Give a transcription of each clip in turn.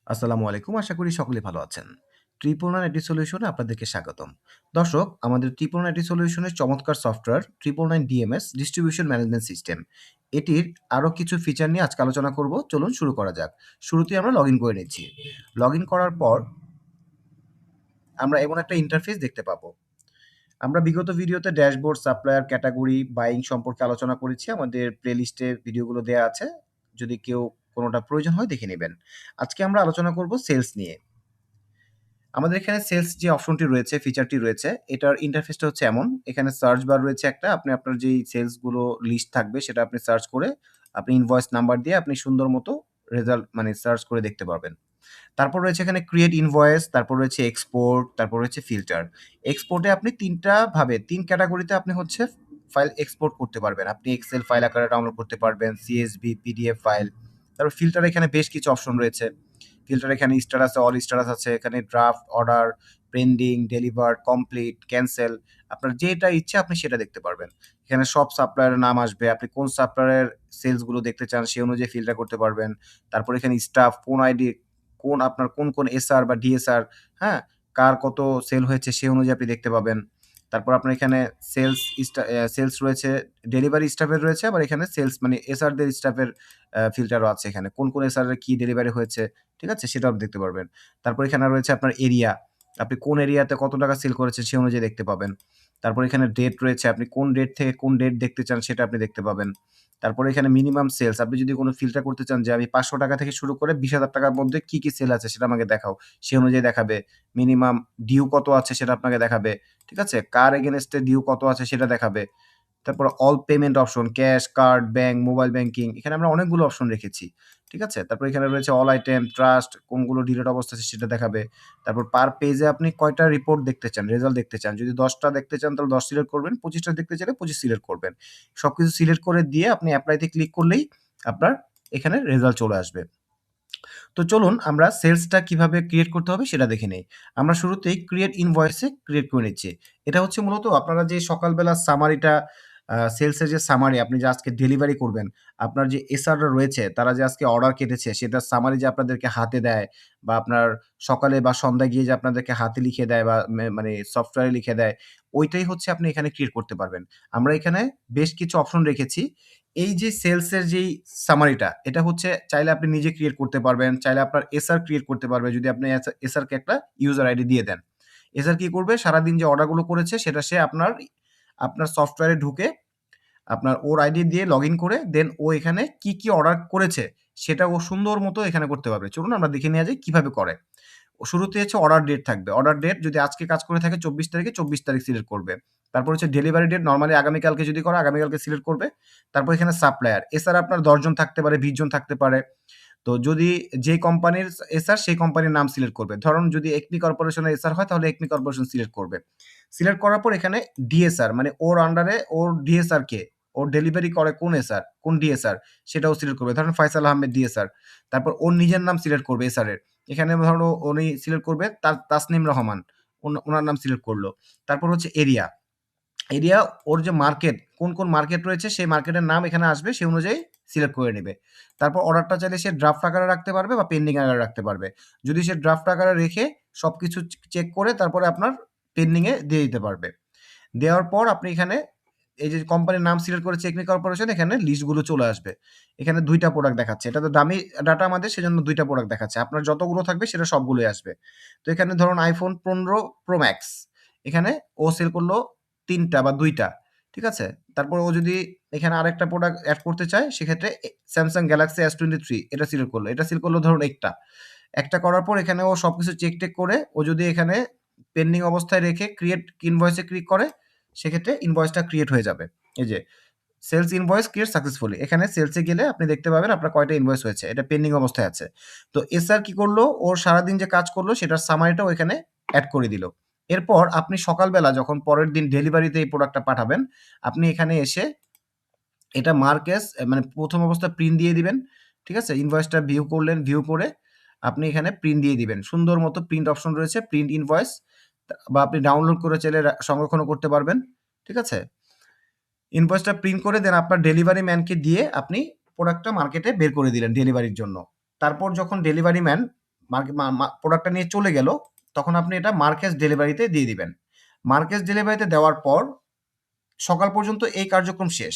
আসসালামু আলাইকুম। আশা করি সকলে ভালো আছেন। ট্রিপল নাইন আইটি সলিউশনে আপনাদেরকে স্বাগতম। দর্শক, আমাদের ট্রিপল নাইন আইটি সলিউশনের চমৎকার software triple nine DMS distribution management system. এটির আরো কিছু ফিচার নিয়ে আজকে আলোচনা করব। চলুন শুরু করা যাক। শুরুতেই আমরা লগইন করে নিচ্ছি। লগইন করার পর আমরা এমন একটা ইন্টারফেস দেখতে পাবো। আমরা বিগত ভিডিওতে ড্যাশবোর্ড, সাপ্লায়ার, ক্যাটেগরি, বাইং সম্পর্কে আলোচনা করেছি। আমাদের প্লেলিস্টে ভিডিওগুলো দেয়া আছে। যদি কেউ কোনোটা প্রয়োজন হয় দেখে নিবেন। আজকে আমরা আলোচনা করব সেলস নিয়ে। আমাদের এখানে সেলস যে অপশনটি রয়েছে, ফিচারটি রয়েছে, এটার ইন্টারফেসটা হচ্ছে এমন। এখানে সার্চ বার রয়েছে একটা। আপনি আপনার যেই সেলসগুলো লিস্ট থাকবে সেটা আপনি সার্চ করে আপনি ইনভয়েস নাম্বার দিয়ে আপনি সুন্দর মতো রেজাল্ট মানে সার্চ করে দেখতে পারবেন। তারপর রয়েছে এখানে ক্রিয়েট ইনভয়েস, তারপর রয়েছে এক্সপোর্ট, তারপর রয়েছে ফিল্টার। এক্সপোর্টে আপনি ৩ টা ভাবে ৩ ক্যাটেগরিতে আপনি হচ্ছে ফাইল এক্সপোর্ট করতে পারবেন। আপনি এক্সেল ফাইল আকারে ডাউনলোড করতে পারবেন, সিএসভি, পিডিএফ ফাইল। তারপর ফিল্টারে এখানে বেশ কিছু অপশন রয়েছে। ফিল্টার এখানে স্ট্যাটাস আছে, অল স্ট্যাটাস আছে, এখানে draft, order, pending, deliver, complete, cancel. আপনার যেটা ইচ্ছা আপনি সেটা দেখতে পারবেন। এখানে সব সাপ্লায়ারের নাম আসবে। আপনি কোন সাপ্লায়ারের সেলস গুলো দেখতে চান সেই অনুযায়ী ফিল্টার করতে পারবেন। তারপর এখানে স্টাফ, কোন আইডি, আপনার কোন এসআর বা ডিএসআর, হ্যাঁ? কার কত সেল হয়েছে সেই অনুযায়ী আপনি দেখতে পাবেন। তারপর আপনার এখানে সেলস রয়েছে, ডেলিভারি স্টাফের রয়েছে, আবার এখানে সেলস মানে এসআরদের স্টাফের ফিল্টারও আছে এখানে। কোন এসআরের কি ডেলিভারি হয়েছে, ঠিক আছে? সেটাও আপনি দেখতে পারবেন। তারপর এখানে রয়েছে আপনার এরিয়া। আপনি কোন এরিয়াতে কত টাকা সেল করেছেন সে অনুযায়ী দেখতে পাবেন। তারপর এখানে ডেট রয়েছে। আপনি কোন ডেট থেকে কোন ডেট দেখতে চান সেটা আপনি দেখতে পাবেন। তারপরে এখানে মিনিমাম সেলস। আপনি যদি কোনো ফিল্টার করতে চান যে আমি ৳৫০০ থেকে শুরু করে ৳২০,০০০ র মধ্যে কি সেল আছে সেটা আমাকে দেখাও। সে অনুযায়ী দেখাবে। মিনিমাম ডিউ কত আছে সেটা আপনাকে দেখাবে। ঠিক আছে? কার এগেইনস্ট এ ডিউ কত আছে সেটা দেখাবে। তারপর all payment option, cash, card, bank, mobile banking. এখানে আমরা অনেকগুলো অপশন রেখেছি। ঠিক আছে? তারপর এখানে রয়েছে অল আইটেম, ট্রাস্ট, কোনগুলো ডিলেট অবস্থা আছে সেটা দেখাবে। তারপর পার পেজে আপনি কয়টা রিপোর্ট দেখতে চান, রেজাল্ট দেখতে চান। যদি ১০ টা দেখতে চান তাহলে ১০ সিলেক্ট করবেন। ২৫ টা দেখতে চাইলে ২৫ সিলেক্ট করবেন। সবকিছু সিলেক্ট করে দিয়ে আপনি এপ্লাই তে ক্লিক করলেই আপনার এখানে রেজাল্ট চলে আসবে। তো চলুন আমরা সেলসটা কিভাবে ক্রিয়েট করতে হবে সেটা দেখে নেই। আমরা শুরুতেই ক্রিয়েট ইনভয়েসে ক্রিয়েট করে নিচ্ছি। এটা হচ্ছে মূলত আপনারা যে সকালবেলা সামারিটা সেলসের যে সামারি আপনি যে আজকে ডেলিভারি করবেন, আপনার যে এসআররা রয়েছে তারা যে আজকে অর্ডার কেটেছে সেটার সামারি যে আপনাদেরকে হাতে দেয় বা আপনার সকালে বা সন্ধ্যায় গিয়ে যে আপনাদেরকে হাতে লিখে দেয় বা মানে সফটওয়্যারে লিখে দেয়, ওইটাই হচ্ছে আপনি এখানে ক্রিয়েট করতে পারবেন। আমরা এখানে বেশ কিছু অপশন রেখেছি। এই যে সেলসের যেই সামারিটা, এটা হচ্ছে চাইলে আপনি নিজে ক্রিয়েট করতে পারবেন, চাইলে আপনার এসআর ক্রিয়েট করতে পারবে যদি আপনি এসআরকে একটা ইউজার আইডি দিয়ে দেন। এসআর কি করবে? সারাদিন যে অর্ডারগুলো করেছে সেটা সে আপনার সফটওয়্যারে ঢুকে আপনার ওর আইডি দিয়ে লগইন করে দেন ও এখানে কি অর্ডার করেছে সেটা ও সুন্দর মতো এখানে করতে পারবে। চলুন আমরা দেখে নেওয়া যায় কিভাবে করে। শুরুতে হচ্ছে অর্ডার ডেট থাকবে। অর্ডার ডেট যদি আজকে কাজ করে থাকে ২৪ তারিখে ২৪ তারিখ সিলেক্ট করবে। তারপর হচ্ছে ডেলিভারি ডেট নরমালি আগামীকালকে যদি করে আগামীকালকে সিলেক্ট করবে। তারপর এখানে সাপ্লায়ার। এছাড়া আপনার ১০ জন থাকতে পারে, ২০ জন থাকতে পারে। তো যদি যে কোম্পানির এসআর সেই কোম্পানির নাম সিলেক্ট করবে। ধরুন যদি একমি কর্পোরেশনের এসআর হয় তাহলে একমি কর্পোরেশন সিলেক্ট করবে। সিলেক্ট করার পর এখানে ডিএসআর মানে ওর আন্ডারে ওর ডিএসআর কে? ওর ডেলিভারি করে কোন এসআর, কোন ডিএসআর সেটাও সিলেক্ট করবে। ধরেন ফয়সাল আহমেদ ডিএসআর। তারপর ওর নিজের নাম সিলেক্ট করবে এসআর এর। এখানে ধরো উনি সিলেক্ট করবে তাসনিম রহমান। উনার নাম সিলেক্ট করলো। তারপর হচ্ছে এরিয়া। এরিয়া ওর যে মার্কেট, কোন মার্কেট রয়েছে সেই মার্কেটের নাম এখানে আসবে সেই অনুযায়ী সিলেক্ট করে নিবে। তারপর অর্ডারটা চাইলে সে ড্রাফট আকারে রাখতে পারবে বা পেন্ডিং আকারে রাখতে পারবে। যদি সে ড্রাফট আকারে রেখে সবকিছু চেক করে তারপরে আপনার পেন্ডিং এ দিয়ে দিতে পারবে। দেওয়ার পর আপনি এখানে এই যে কোম্পানির নাম সিলেক্ট করেছে এগনি কর্পোরেশন এখানে লিস্টগুলো চলে আসবে। এখানে ২ টা প্রোডাক্ট দেখাচ্ছে। এটা তো দামি ডাটা আমাদের সেজন্য ২ টা প্রোডাক্ট দেখাচ্ছে। আপনার যতগুলো থাকবে সেটা সবগুলোই আসবে। তো এখানে ধরুন iPhone 15 Pro Max এখানে ও সেল করলো ৩ টা বা ২ টা। ঠিক আছে? তারপর ও যদি এখানে আরেকটা প্রোডাক্ট এড করতে চায় সেক্ষেত্রে Samsung Galaxy S23 এটা সিলেক্ট করলো। এটা সিলেক্ট করলো ধরুন ১ টা। একটা করার পর এখানে ও সবকিছু চেক-টেক করে ও যদি এখানে পেন্ডিং অবস্থায় রেখে ক্রিয়েট ইনভয়েস এ ক্লিক করে সেক্ষেত্রে ইনভয়েসটা ক্রিয়েট হয়ে যাবে। এই যে সেলস ইনভয়েস ক্রিয়েট সাকসেসফুলি। এখানে সেলসে গেলে আপনি দেখতে পাবেন আপনার কয়টা ইনভয়েস হয়েছে। এটা পেন্ডিং অবস্থায় আছে। তো এসআর কি করলো? ওর সারাদিন যে কাজ করলো সেটার সামারিটাও এখানে এড করে দিল। এরপর আপনি সকালবেলা যখন পরের দিন ডেলিভারিতে এই প্রোডাক্টটা পাঠাবেন, আপনি এখানে এসে এটা মার্ক এস মানে ১ম অবস্থায় প্রিন্ট দিয়ে দিবেন। ঠিক আছে? ইনভয়েসটা ভিউ করলেন, ভিউ করে আপনি এখানে প্রিন্ট দিয়ে দিবেন। সুন্দর মতো প্রিন্ট অপশন রয়েছে, প্রিন্ট ইনভয়েস বা আপনি ডাউনলোড করে চাইলে সংরক্ষণও করতে পারবেন। ঠিক আছে? ইনভয়েসটা প্রিন্ট করে দেন আপনার ডেলিভারি ম্যানকে দিয়ে আপনি প্রোডাক্টটা মার্কেটে বের করে দিলেন ডেলিভারির জন্য। তারপর যখন ডেলিভারি ম্যান প্রোডাক্টটা নিয়ে চলে গেল, তখন আপনি এটা মার্কেজ ডেলিভারিতে দিয়ে দিবেন। মার্কেজ ডেলিভারিতে দেওয়ার পর সকাল পর্যন্ত এই কার্যক্রম শেষ।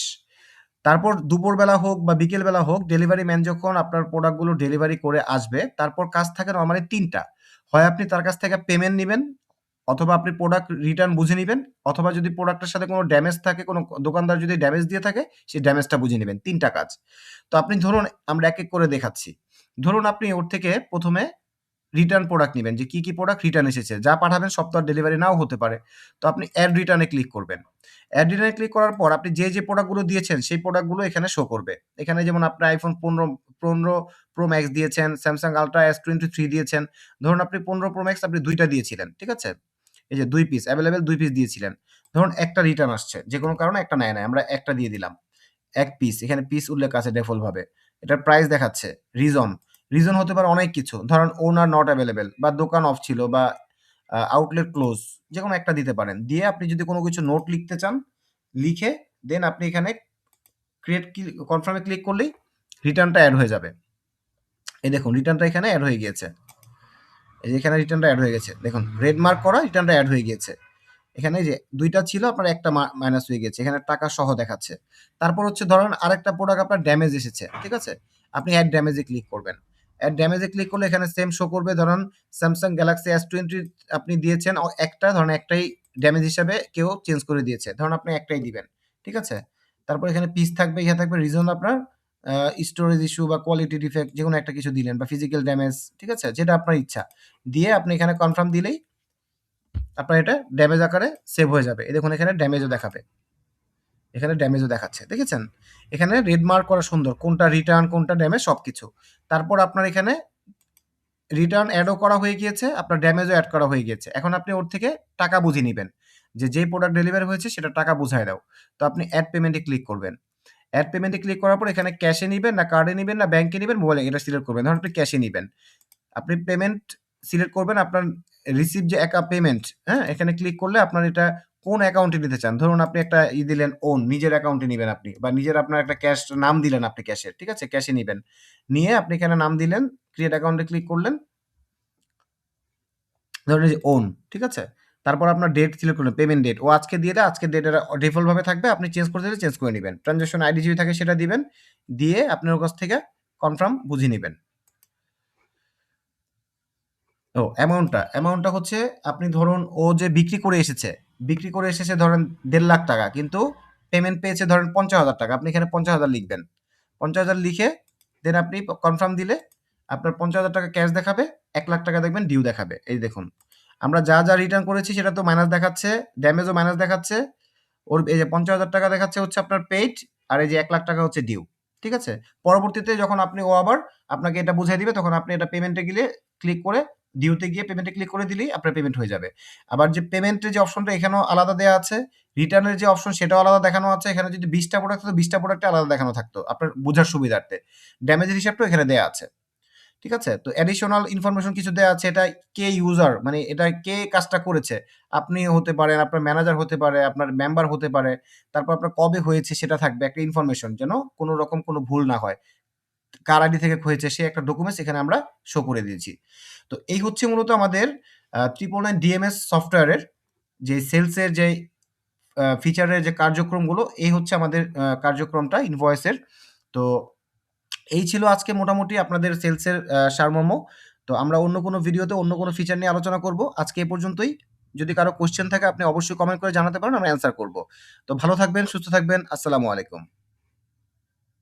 তারপর দুপুরবেলা হোক বা বিকেলবেলা হোক, ডেলিভারি ম্যান যখন আপনার প্রোডাক্টগুলো ডেলিভারি করে আসবে, তারপর কাজ থাকে নরমালি ৩ টা। হয় আপনি তার কাছ থেকে পেমেন্ট নিবেন, অথবা আপনি প্রোডাক্ট রিটার্ন বুঝে নিবেন, অথবা যদি প্রোডাক্টের সাথে কোনো ড্যামেজ থাকে, কোনো দোকানদার যদি ড্যামেজ দিয়ে থাকে, সেই ড্যামেজটা বুঝে নিবেন। ৩ টা কাজ। তো আপনি ধরুন, আমরা এক, এক করে দেখাচ্ছি। ধরুন আপনি ওর থেকে ১ম এ রিটার্ন প্রোডাক্ট নিবেন, যে কি প্রোডাক্ট রিটার্ন এসেছে। যা পাঠাবেন সব তো আর ডেলিভারি নাও হতে পারে। তো আপনি এড রিটার্ন এ ক্লিক করবেন। এড রিটার্ন এ ক্লিক করার পর আপনি যে প্রোডাক্টগুলো দিয়েছেন সেই প্রোডাক্টগুলো এখানে শো করবে। এখানে যেমন আপনি iPhone 15 Pro Max দিয়েছেন, Samsung Ultra S23 দিয়েছেন। ধরুন আপনি 15 Pro Max আপনি ২ টা দিয়েছিলেন। ঠিক আছে? এই যে ২ পিস এভেইলেবল ২ পিস দিয়েছিলেন। ধরুন একটা রিটার্ন আসছে। যেকোনো কারণে একটা নেয় নাই। আমরা একটা দিয়ে দিলাম। ১ পিস, এখানে পিস উল্লেখ আছে ডিফল্ট ভাবে। এটার প্রাইস দেখাচ্ছে। রিজন, রিজন হতে পারে অনেক কিছু। ধরেন ওনার নট অ্যাভেইলেবল, বা দোকান অফ ছিল, বা আউটলেট ক্লোজ, যেকোনো একটা দিতে পারেন। দিয়ে আপনি যদি কোনো কিছু নোট লিখতে চান, লিখে দেন আপনি এখানে কনফার্ম এ ক্লিক করলেই রিটার্নটা এড হয়ে যাবে। এই দেখুন রিটার্নটা এখানে এড হয়ে গিয়েছে। এই যে এখানে রিটার্নটা এড হয়ে গেছে। দেখুন রেড মার্ক করা রিটার্নটা এড হয়ে গিয়েছে। এখানে যে ২ টা ছিল, আপনার একটা মাইনাস হয়ে গেছে। এখানে টাকা সহ দেখাচ্ছে। তারপর হচ্ছে ধরেন আরেকটা প্রোডাক্ট আপনার ড্যামেজ এসেছে। ঠিক আছে? আপনি এড ড্যামেজ এ ক্লিক করবেন। এড ড্যামেজ এ ক্লিক করলে এখানে সেম শো করবে। ধরুন Samsung Galaxy S20 আপনি দিয়েছেন একটা, ধরেন একটাই ড্যামেজ হিসাবে কেউ চেঞ্জ করে দিয়েছে। ধরুন আপনি একটাই দিবেন। ঠিক আছে? তারপর এখানে পিস থাকবে, ইহা থাকবে, রিজন আপনার স্টোরেজ ইস্যু বা কোয়ালিটি ডিফেক্ট, যেকোনো একটা কিছু দিলেন, বা ফিজিক্যাল ড্যামেজ। ঠিক আছে? যেটা আপনার ইচ্ছা। দিয়ে আপনি এখানে কনফার্ম দিলেই আপনার এটা ড্যামেজ আকারে সেভ হয়ে যাবে। এই দেখুন এখানে ড্যামেজও দেখাবে। এখানে ড্যামেজও দেখাচ্ছে। দেখেছেন? এখানে রেড মার্ক করা সুন্দর। কোনটা রিটার্ন, কোনটা ড্যামেজ সবকিছু। তারপর আপনার এখানে রিটার্ন এডও করা হয়ে গিয়েছে, আপনার ড্যামেজও এড করা হয়ে গিয়েছে। এখন আপনি ওর থেকে টাকা বুঝে নিবেন। যেই প্রোডাক্ট ডেলিভারি হয়েছে সেটা টাকা বুঝায় দাও। তো আপনি এড পেমেন্ট এ ক্লিক করবেন। এড পেমেন্ট এ ক্লিক করার পর এখানে ক্যাশে নিবেন, না কার্ডে নিবেন, না ব্যাংকে নিবেন, মোবাইলে, এটা সিলেক্ট করবেন। ধরুন আপনি ক্যাশে নিবেন। আপনি পেমেন্ট সিলেক্ট করবেন, আপনার রিসিভ যে পেমেন্ট, হ্যাঁ? এখানে ক্লিক করলে আপনার এটা কোন অ্যাকাউন্টে নিতে চান। ধরুন আপনি একটা দিলেন ওন, নিজের অ্যাকাউন্টে নিবেন আপনি, বা নিজের আপনার একটা ক্যাশ নাম দিলেন আপনি ক্যাশের। ঠিক আছে? ক্যাশে নিবেন। নিয়ে আপনি এখানে নাম দিলেন, ক্রিয়েট অ্যাকাউন্টে ক্লিক করলেন। ধরুন এই যে ওন, ঠিক আছে? তারপর আপনার ডেট সিলেক্ট করলেন, পেমেন্ট ডেট। ও আজকে দিয়ে দেয়, আজকের ডেট এটা ডিফল্ট ভাবে থাকবে। আপনি চেঞ্জ করতে চাইলে চেঞ্জ করে নিবেন। ট্রান্সেকশন আইডি যদি থাকে সেটা দিবেন। দিয়ে আপনি ওর কাছ থেকে কনফার্ম বুঝে নিবেন। অ্যামাউন্টটা হচ্ছে, আপনি ধরুন ও যে বিক্রি করে এসেছে ধরেন ৳১.৫ লাখ, কিন্তু পেমেন্ট পেয়েছে ধরেন ৳৫০,০০০। আপনি এখানে ৫০,০০০ লিখবেন। ৫০,০০০ লিখে দেন আপনি কনফার্ম দিলে আপনার ৳৫০,০০০ ক্যাশ দেখাবে, ৳১,০০,০০০ দেখবেন ডিউ দেখাবে। এই দেখুন। আমরা যা রিটার্ন করেছি সেটা তো মাইনাস দেখাচ্ছে, ড্যামেজও মাইনাস দেখাচ্ছে। ওর এই যে ৳৫০,০০০ দেখাচ্ছে হচ্ছে আপনার পেইড, আর এই যে ৳১,০০,০০০ হচ্ছে ডিউ। ঠিক আছে? পরবর্তীতে যখন ও আবার আপনাকে এটা বুঝায় দিবে, তখন আপনি এটা পেমেন্টে গেলে ক্লিক করে, ডিউতে গিয়ে পেমেন্টে ক্লিক করে দিলেই আপনার পেমেন্ট হয়ে যাবে। আবার যে পেমেন্টের যে অপশনটা এখানেও আলাদা দেয়া আছে, রিটার্নের যে অপশন সেটাও আলাদা দেখানো আছে। এখানে যদি ২০ টা প্রোডাক্ট থাকতো ২০ টা প্রোডাক্টে আলাদা দেখানো থাকতো, আপনার বুঝার সুবিধার্থে। ড্যামেজের হিসাবটাও এখানে দেয়া আছে। ঠিক আছে? তো অ্যাডিশনাল ইনফরমেশন কিছু দেয়া আছে। এটা কে ইউজার, মানে এটা কে কাজটা করেছে। আপনি হতে পারেন, আপনার ম্যানেজার হতে পারে, আপনার মেম্বার হতে পারে। তারপর আপনার কবে হয়েছে সেটা থাকবে, একটা ইনফরমেশন, যেন কোন রকম কোন ভুল না হয়। কার আইডি থেকে হয়েছে সে একটা ডকুমেন্টস এখানে আমরা শো করে দিয়েছি। তো এই হচ্ছে মূলত আমাদের 999 ডিএমএস সফটওয়্যারের যে সেলসের যে ফিচারের যে কার্যক্রমগুলো, এই হচ্ছে আমাদের কার্যক্রমটা ইনভয়েসের। তো এই ছিল আজকে মোটামুটি আপনাদের সেলসের সারমর্ম। তো আমরা অন্য কোনো ভিডিওতে অন্য কোনো ফিচার নিয়ে আলোচনা করব। আজকে এ পর্যন্তই। যদি কারো কোয়েশ্চেন থাকে আপনি অবশ্যই কমেন্ট করে জানাতে পারেন, আমরা অ্যান্সার করব। তো ভালো থাকবেন, সুস্থ থাকবেন। আসসালামু আলাইকুম।